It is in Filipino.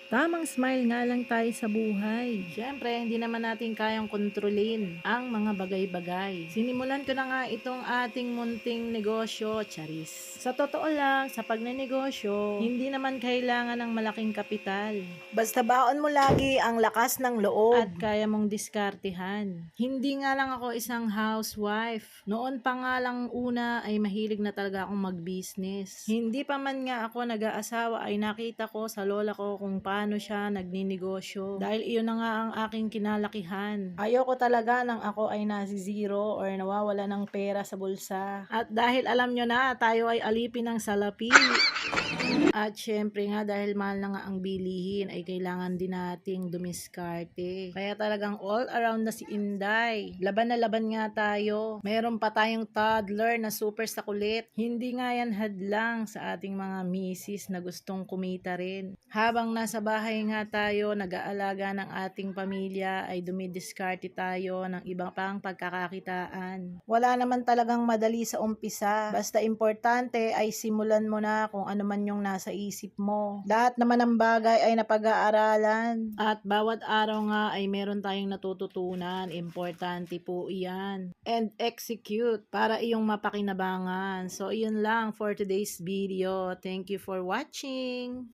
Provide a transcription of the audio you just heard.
Tamang smile nga lang tayo sa buhay. Siyempre, hindi naman natin kayang kontrolin ang mga bagay-bagay. Sinimulan ko na nga itong ating munting negosyo, charis. Sa totoo lang, sa pagnenegosyo, hindi naman kailangan ng malaking kapital. Basta baon mo lagi ang lakas ng loob at kaya mong diskartehan. Hindi nga lang ako isang housewife. Noon pa nga lang una ay mahilig na talaga akong mag-business. Hindi pa man nga ako nag-aasawa ay nakita ko sa lola ko kung paano siya nagninegosyo. Dahil iyon na nga ang aking kinalakihan. Ayoko talaga nang ako ay nasi zero or nawawala ng pera sa bulsa. At dahil alam nyo na, tayo ay alipin ng salapi. At syempre nga dahil mahal na nga ang bilihin ay kailangan din nating dumiskarte. Kaya talagang all around na si Inday. Laban na laban nga tayo. Meron pa tayong toddler na super sakulit. Hindi nga yan hadlang sa ating mga misis na gustong kumita rin. Habang nasa bahay nga tayo, nag-aalaga ng ating pamilya ay dumidiskarte tayo ng ibang pang pagkakakitaan. Wala naman talagang madali sa umpisa. Basta importante ay simulan mo na kung ano man yung nasa isip mo. Lahat naman ng bagay ay napag-aaralan. At bawat araw nga ay meron tayong natututunan. Importante po iyan. And execute para iyong mapakinabangan. So, iyon lang for today's video. Thank you for watching.